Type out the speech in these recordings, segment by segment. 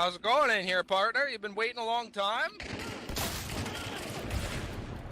How's it going in here, partner? You've been waiting a long time?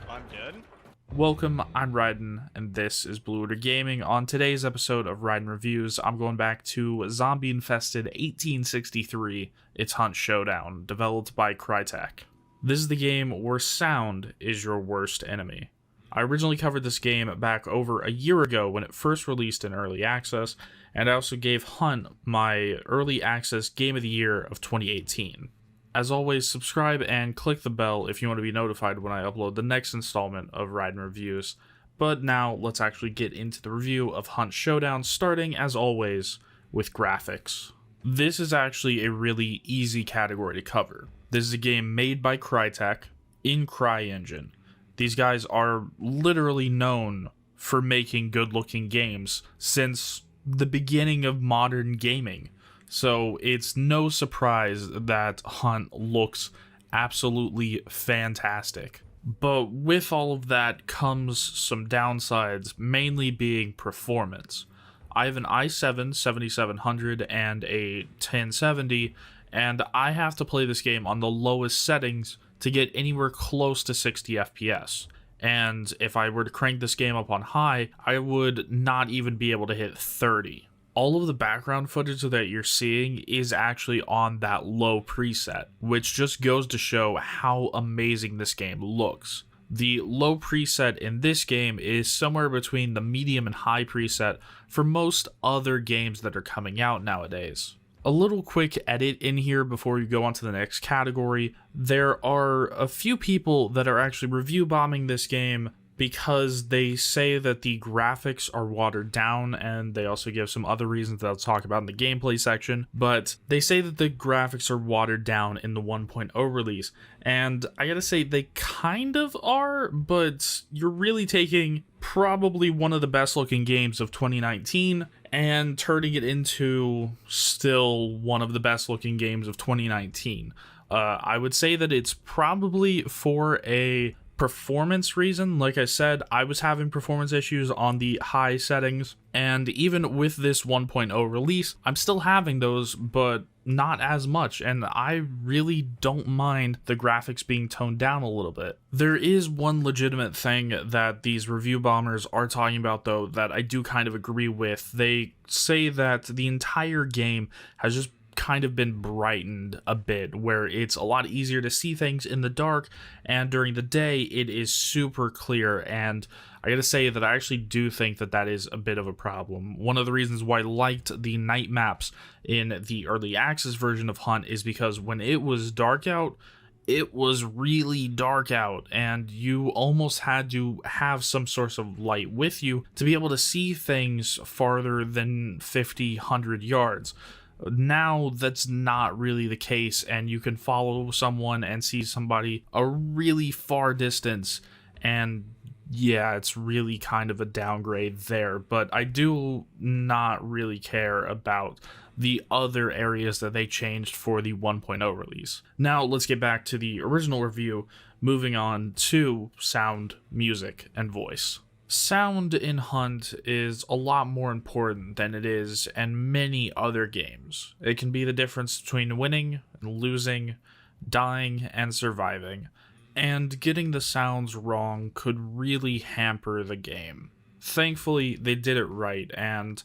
I'm good. Welcome, I'm Raiden, and this is Blue Order Gaming. On today's episode of Raiden Reviews, I'm going back to zombie-infested 1863, It's Hunt Showdown, developed by Crytek. This is the game where sound is your worst enemy. I originally covered this game back over a year ago when it first released in Early Access, and I also gave Hunt my Early Access Game of the Year of 2018. As always, subscribe and click the bell if you want to be notified when I upload the next installment of Raiden Reviews. But now, let's actually get into the review of Hunt Showdown, starting, as always, with graphics. This is actually a really easy category to cover. This is a game made by Crytek in CryEngine. These guys are literally known for making good-looking games since the beginning of modern gaming. So it's no surprise that Hunt looks absolutely fantastic. But with all of that comes some downsides, mainly being performance. I have an i7 7700 and a 1070, and I have to play this game on the lowest settings to get anywhere close to 60 FPS. And if I were to crank this game up on high, I would not even be able to hit 30. All of the background footage that you're seeing is actually on that low preset, which just goes to show how amazing this game looks. The low preset in this game is somewhere between the medium and high preset for most other games that are coming out nowadays. A little quick edit in here before you go on to the next category. There are a few people that are actually review bombing this game because they say that the graphics are watered down, and they also give some other reasons that I'll talk about in the gameplay section, but they say that the graphics are watered down in the 1.0 release, and I gotta say they kind of are, but you're really taking probably one of the best looking games of 2019 and turning it into still one of the best looking games of 2019. I would say that it's probably for a performance reason. Like I said, I was having performance issues on the high settings, and even with this 1.0 release, I'm still having those, but not as much, and I really don't mind the graphics being toned down a little bit. There is one legitimate thing that these review bombers are talking about, though, that I do kind of agree with. They say that the entire game has just kind of been brightened a bit, where it's a lot easier to see things in the dark, and during the day it is super clear, and I gotta say that I actually do think that that is a bit of a problem. One of the reasons why I liked the night maps in the early access version of Hunt is because when it was dark out, it was really dark out, and you almost had to have some source of light with you to be able to see things farther than 50, 100 yards. Now that's not really the case, and you can follow someone and see somebody a really far distance, and yeah, it's really kind of a downgrade there. But I do not really care about the other areas that they changed for the 1.0 release. Now let's get back to the original review, moving on to sound, music, and voice. Sound in Hunt is a lot more important than it is in many other games. It can be the difference between winning and losing, dying and surviving, and getting the sounds wrong could really hamper the game. Thankfully, they did it right, and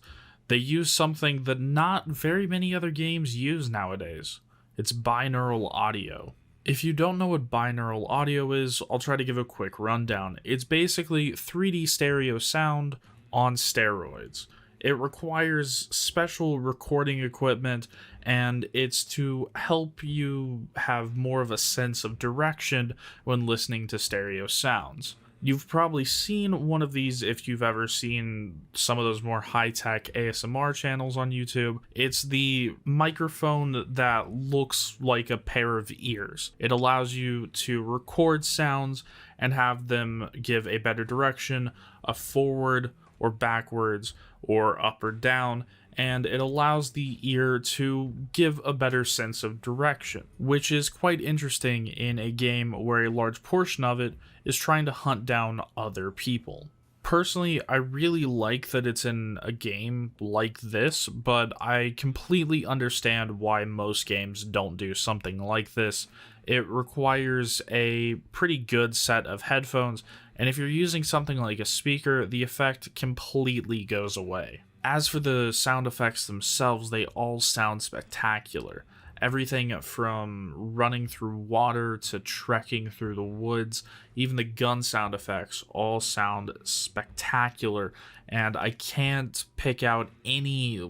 they used something that not very many other games use nowadays. It's binaural audio. If you don't know what binaural audio is, I'll try to give a quick rundown. It's basically 3D stereo sound on steroids. It requires special recording equipment, and it's to help you have more of a sense of direction when listening to stereo sounds. You've probably seen one of these if you've ever seen some of those more high-tech ASMR channels on YouTube. It's the microphone that looks like a pair of ears. It allows you to record sounds and have them give a better direction, a forward or backwards or up or down, and it allows the ear to give a better sense of direction, which is quite interesting in a game where a large portion of it is trying to hunt down other people. Personally, I really like that it's in a game like this, but I completely understand why most games don't do something like this. It requires a pretty good set of headphones, and if you're using something like a speaker, the effect completely goes away. As for the sound effects themselves, they all sound spectacular. Everything from running through water to trekking through the woods, even the gun sound effects all sound spectacular, and I can't pick out any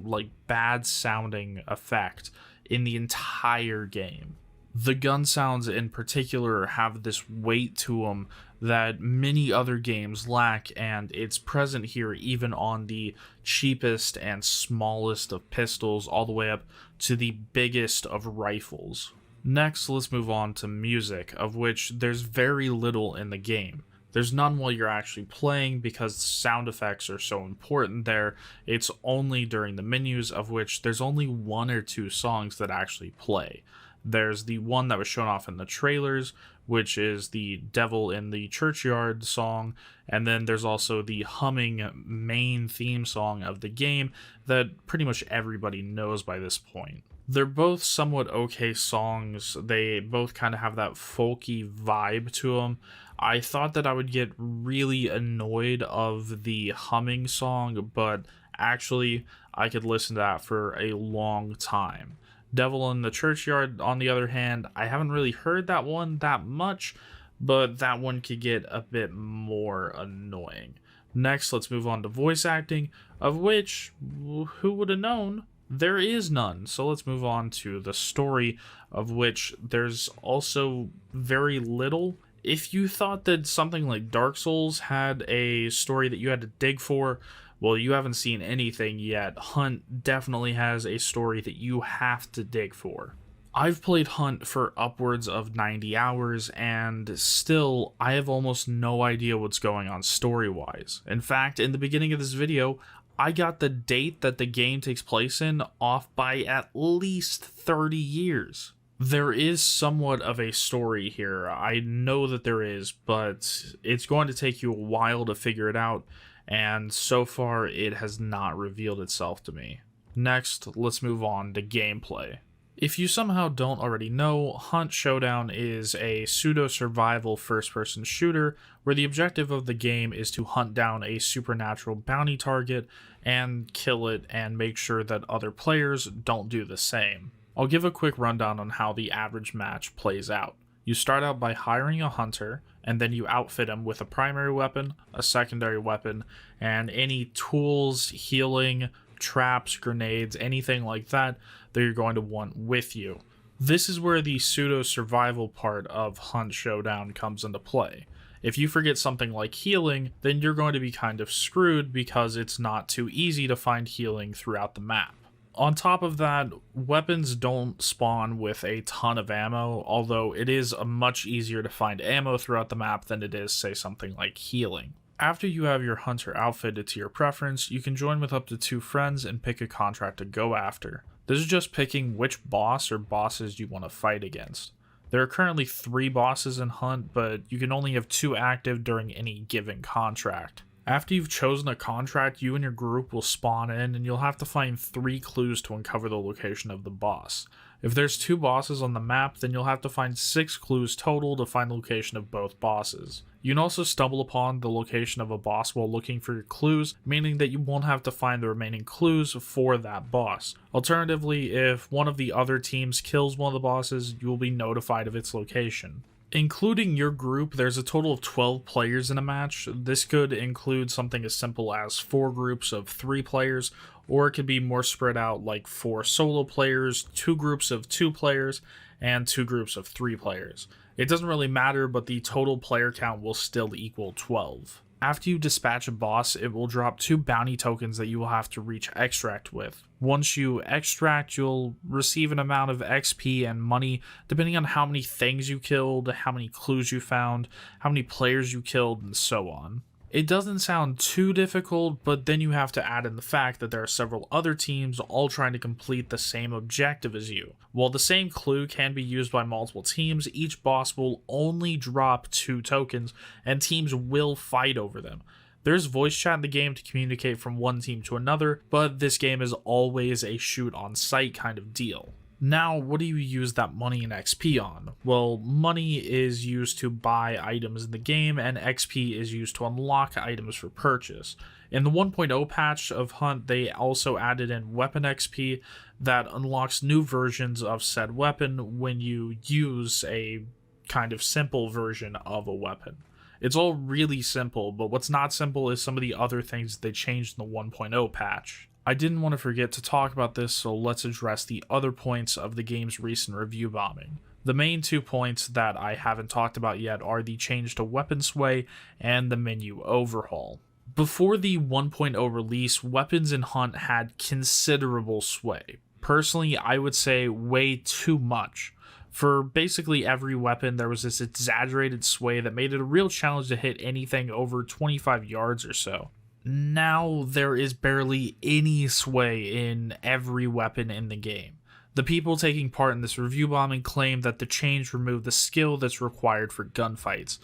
bad sounding effect in the entire game. The gun sounds in particular have this weight to them that many other games lack, and it's present here even on the cheapest and smallest of pistols all the way up to the biggest of rifles. Next, let's move on to music, of which there's very little in the game. There's none while you're actually playing because sound effects are so important there. It's only during the menus, of which there's only 1 or 2 songs that actually play. There's the one that was shown off in the trailers, which is the Devil in the Churchyard song, and then there's also the humming main theme song of the game that pretty much everybody knows by this point. They're both somewhat okay songs. They both kind of have that folky vibe to them. I thought that I would get really annoyed of the humming song, but actually I could listen to that for a long time. Devil in the Churchyard, on the other hand, I haven't really heard that one that much, but that one could get a bit more annoying. Next, let's move on to voice acting, of which, who would have known, there is none. So let's move on to the story, of which there's also very little. If you thought that something like Dark Souls had a story that you had to dig for, well, you haven't seen anything yet. Hunt definitely has a story that you have to dig for. I've played Hunt for upwards of 90 hours, and still, I have almost no idea what's going on story-wise. In fact, in the beginning of this video, I got the date that the game takes place in off by at least 30 years. There is somewhat of a story here. I know that there is, but it's going to take you a while to figure it out, and so far it has not revealed itself to me. Next, let's move on to gameplay. If you somehow don't already know, Hunt Showdown is a pseudo-survival first-person shooter where the objective of the game is to hunt down a supernatural bounty target and kill it and make sure that other players don't do the same. I'll give a quick rundown on how the average match plays out. You start out by hiring a hunter, and then you outfit him with a primary weapon, a secondary weapon, and any tools, healing, traps, grenades, anything like that you're going to want with you. This is where the pseudo-survival part of Hunt Showdown comes into play. If you forget something like healing, then you're going to be kind of screwed because it's not too easy to find healing throughout the map. On top of that, weapons don't spawn with a ton of ammo, although it is much easier to find ammo throughout the map than it is, say, something like healing. After you have your hunter outfitted to your preference, you can join with up to 2 friends and pick a contract to go after. This is just picking which boss or bosses you want to fight against. There are currently 3 bosses in Hunt, but you can only have 2 active during any given contract. After you've chosen a contract, you and your group will spawn in, and you'll have to find 3 clues to uncover the location of the boss. If there's 2 bosses on the map, then you'll have to find 6 clues total to find the location of both bosses. You can also stumble upon the location of a boss while looking for your clues, meaning that you won't have to find the remaining clues for that boss. Alternatively, if one of the other teams kills one of the bosses, you will be notified of its location. Including your group, there's a total of 12 players in a match. This could include something as simple as 4 groups of 3 players, or it could be more spread out like 4 solo players, 2 groups of 2 players, and 2 groups of 3 players. It doesn't really matter, but the total player count will still equal 12. After you dispatch a boss, it will drop 2 bounty tokens that you will have to reach extract with. Once you extract, you'll receive an amount of XP and money depending on how many things you killed, how many clues you found, how many players you killed, and so on. It doesn't sound too difficult, but then you have to add in the fact that there are several other teams all trying to complete the same objective as you. While the same clue can be used by multiple teams, each boss will only drop 2 tokens, and teams will fight over them. There's voice chat in the game to communicate from one team to another, but this game is always a shoot on sight kind of deal. Now, what do you use that money and XP on? Well, money is used to buy items in the game, and XP is used to unlock items for purchase. In the 1.0 patch of Hunt, they also added in weapon XP that unlocks new versions of said weapon when you use a kind of simple version of a weapon. It's all really simple, but what's not simple is some of the other things that they changed in the 1.0 patch. I didn't want to forget to talk about this, so let's address the other points of the game's recent review bombing. The main 2 points that I haven't talked about yet are the change to weapon sway and the menu overhaul. Before the 1.0 release, weapons in Hunt had considerable sway. Personally, I would say way too much. For basically every weapon, there was this exaggerated sway that made it a real challenge to hit anything over 25 yards or so. Now there is barely any sway in every weapon in the game. The people taking part in this review bombing claim that the change removed the skill that's required for gunfights.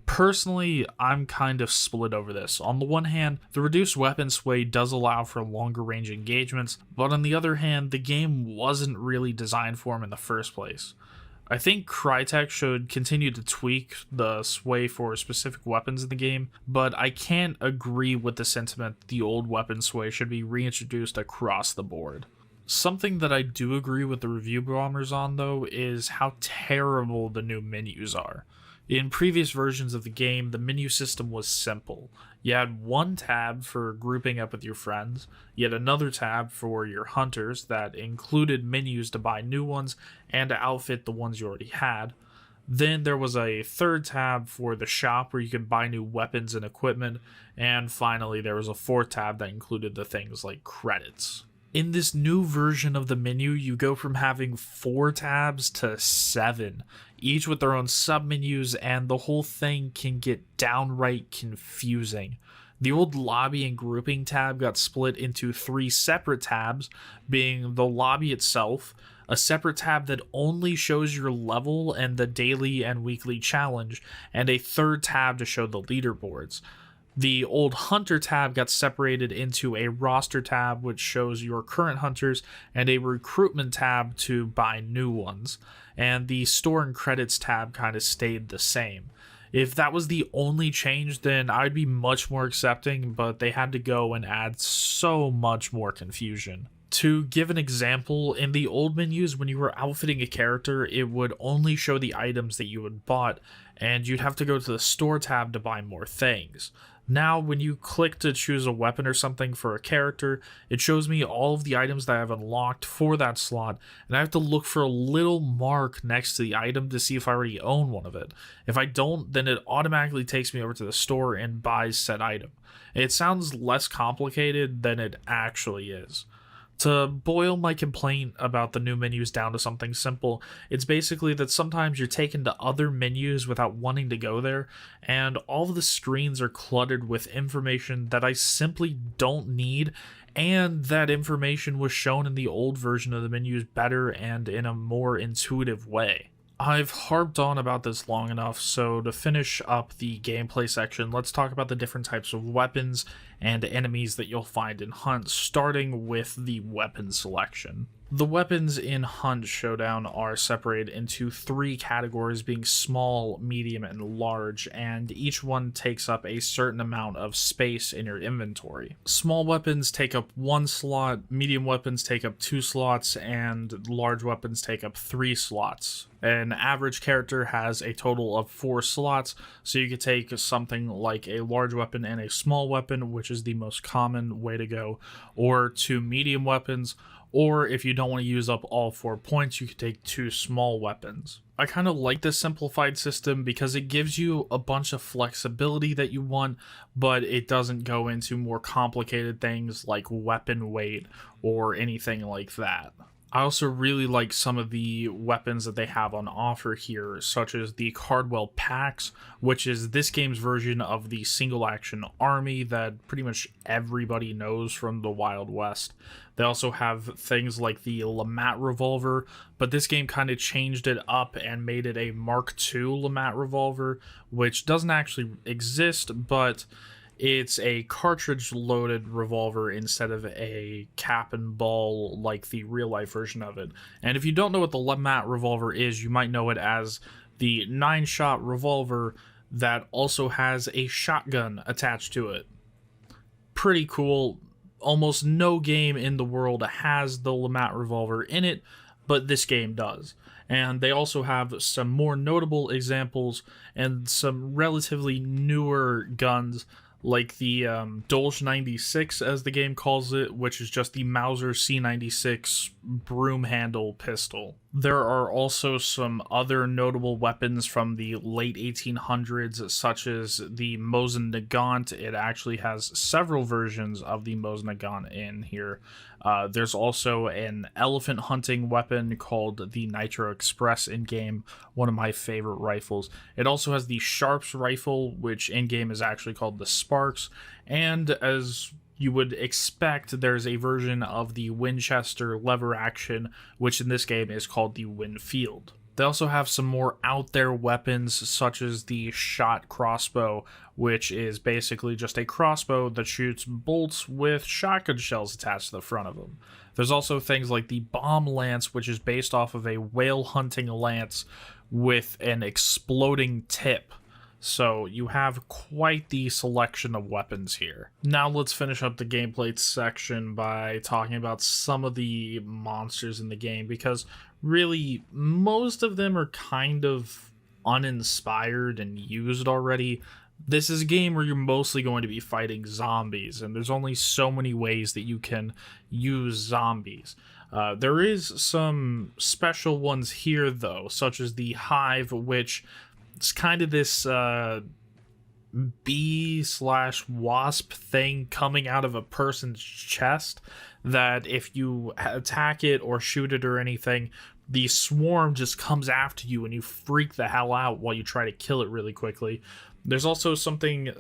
Personally, I'm kind of split over this. On the one hand, the reduced weapon sway does allow for longer range engagements, but on the other hand, the game wasn't really designed for them in the first place. I think Crytek should continue to tweak the sway for specific weapons in the game, but I can't agree with the sentiment that the old weapon sway should be reintroduced across the board. Something that I do agree with the review bombers on, though, is how terrible the new menus are. In previous versions of the game, the menu system was simple. You had one tab for grouping up with your friends, you had another tab for your hunters that included menus to buy new ones and to outfit the ones you already had. Then there was a third tab for the shop where you could buy new weapons and equipment, and finally there was a fourth tab that included the things like credits. In this new version of the menu, you go from having 4 tabs to 7, each with their own submenus, and the whole thing can get downright confusing. The old lobby and grouping tab got split into 3 separate tabs, being the lobby itself, a separate tab that only shows your level and the daily and weekly challenge, and a third tab to show the leaderboards. The old Hunter tab got separated into a roster tab, which shows your current hunters, and a recruitment tab to buy new ones. And the store and credits tab kind of stayed the same. If that was the only change, then I'd be much more accepting, but they had to go and add so much more confusion. To give an example, in the old menus, when you were outfitting a character, it would only show the items that you had bought, and you'd have to go to the store tab to buy more things. Now, when you click to choose a weapon or something for a character, it shows me all of the items that I have unlocked for that slot, and I have to look for a little mark next to the item to see if I already own one of it. If I don't, then it automatically takes me over to the store and buys said item. It sounds less complicated than it actually is. To boil my complaint about the new menus down to something simple, it's basically that sometimes you're taken to other menus without wanting to go there, and all of the screens are cluttered with information that I simply don't need, and that information was shown in the old version of the menus better and in a more intuitive way. I've harped on about this long enough, so to finish up the gameplay section, let's talk about the different types of weapons and enemies that you'll find in Hunt, starting with the weapon selection. The weapons in Hunt Showdown are separated into 3 categories, being small, medium, and large, and each one takes up a certain amount of space in your inventory. Small weapons take up 1 slot, medium weapons take up 2 slots, and large weapons take up 3 slots. An average character has a total of 4 slots, so you could take something like a large weapon and a small weapon, which is the most common way to go, or 2 medium weapons, or if you don't want to use up all 4 points, you could take 2 small weapons. I kind of like this simplified system because it gives you a bunch of flexibility that you want, but it doesn't go into more complicated things like weapon weight or anything like that. I also really like some of the weapons that they have on offer here, such as the Cardwell Packs, which is this game's version of the single-action army that pretty much everybody knows from the Wild West. They also have things like the Lamat revolver, but this game kind of changed it up and made it a Mark II Lamat revolver, which doesn't actually exist, but It's a cartridge-loaded revolver instead of a cap and ball like the real-life version of it. And if you don't know what the LeMat revolver is, you might know it as the 9-shot revolver that also has a shotgun attached to it. Pretty cool. Almost no game in the world has the LeMat revolver in it, but this game does. And they also have some more notable examples and some relatively newer guns, like the Dolch 96, as the game calls it, which is just the Mauser C96 broom handle pistol. There are also some other notable weapons from the late 1800s, such as the Mosin Nagant. It actually has several versions of the Mosin Nagant in here. There's also an elephant hunting weapon called the Nitro Express in-game, one of my favorite rifles. It also has the Sharps rifle, which in-game is actually called the Sparks, and as you would expect, there's a version of the Winchester lever action, which in this game is called the Winfield. They also have some more out there weapons, such as the shot crossbow, which is basically just a crossbow that shoots bolts with shotgun shells attached to the front of them. There's also things like the bomb lance, which is based off of a whale hunting lance with an exploding tip. So you have quite the selection of weapons here. Now let's finish up the gameplay section by talking about some of the monsters in the game, because really most of them are kind of uninspired and used already. This is a game where you're mostly going to be fighting zombies, and there's only so many ways that you can use zombies. There is some special ones here though, such as the Hive, which it's kind of this bee/wasp thing coming out of a person's chest that if you attack it or shoot it or anything, the swarm just comes after you and you freak the hell out while you try to kill it really quickly. There's also something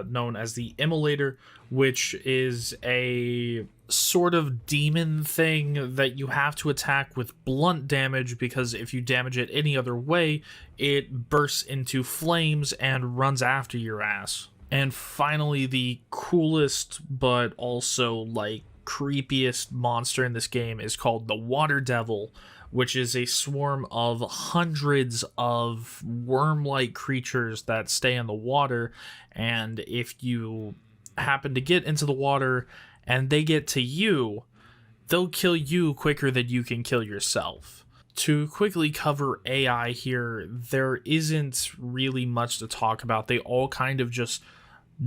known as the Immolator, which is a sort of demon thing that you have to attack with blunt damage, because if you damage it any other way, it bursts into flames and runs after your ass. And finally, the coolest but also like creepiest monster in this game is called the Water Devil, which is a swarm of hundreds of worm-like creatures that stay in the water, and if you happen to get into the water and they get to you, they'll kill you quicker than you can kill yourself. To quickly cover AI here, there isn't really much to talk about. They all kind of just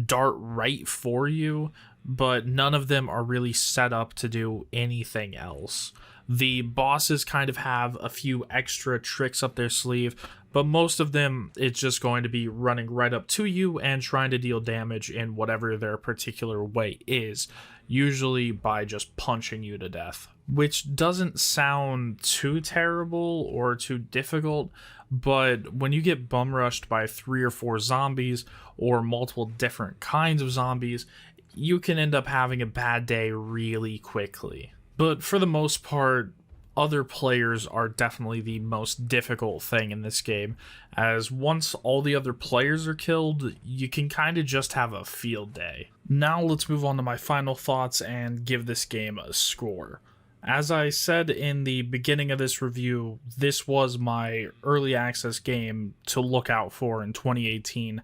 dart right for you, but none of them are really set up to do anything else. The bosses kind of have a few extra tricks up their sleeve, but most of them, it's just going to be running right up to you and trying to deal damage in whatever their particular way is, usually by just punching you to death. Which doesn't sound too terrible or too difficult, but when you get bum rushed by 3 or 4 zombies or multiple different kinds of zombies, you can end up having a bad day really quickly. But for the most part, other players are definitely the most difficult thing in this game, as once all the other players are killed, you can kind of just have a field day. Now let's move on to my final thoughts and give this game a score. As I said in the beginning of this review, this was my early access game to look out for in 2018,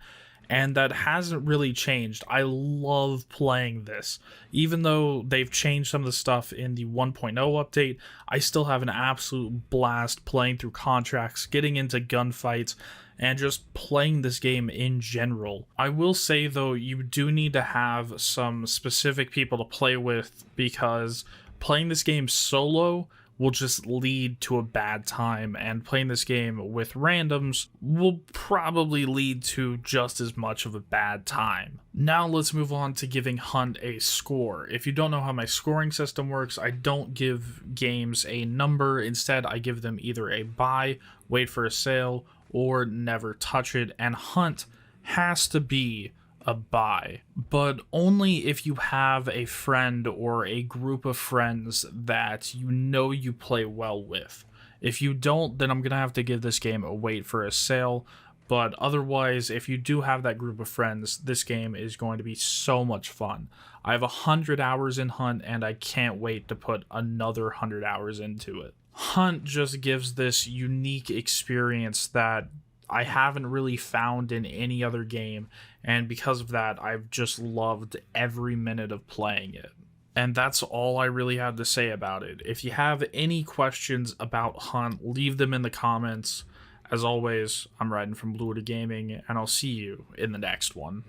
and that hasn't really changed. I love playing this. Even though they've changed some of the stuff in the 1.0 update, I still have an absolute blast playing through contracts, getting into gunfights, and just playing this game in general. I will say though, you do need to have some specific people to play with, because playing this game solo will just lead to a bad time, and playing this game with randoms will probably lead to just as much of a bad time. Now let's move on to giving Hunt a score. If you don't know how my scoring system works, I don't give games a number. Instead, I give them either a buy, wait for a sale, or never touch it, and Hunt has to be a buy, but only if you have a friend or a group of friends that you know you play well with. If you don't, then I'm gonna have to give this game a wait for a sale, But otherwise, if you do have that group of friends, this game is going to be so much fun. I have 100 hours in Hunt, and I can't wait to put another 100 hours into it. Hunt just gives this unique experience that I haven't really found in any other game, and because of that, I've just loved every minute of playing it. And that's all I really have to say about it. If you have any questions about Hunt, leave them in the comments. As always, I'm Raiden from Blue Water Gaming, and I'll see you in the next one.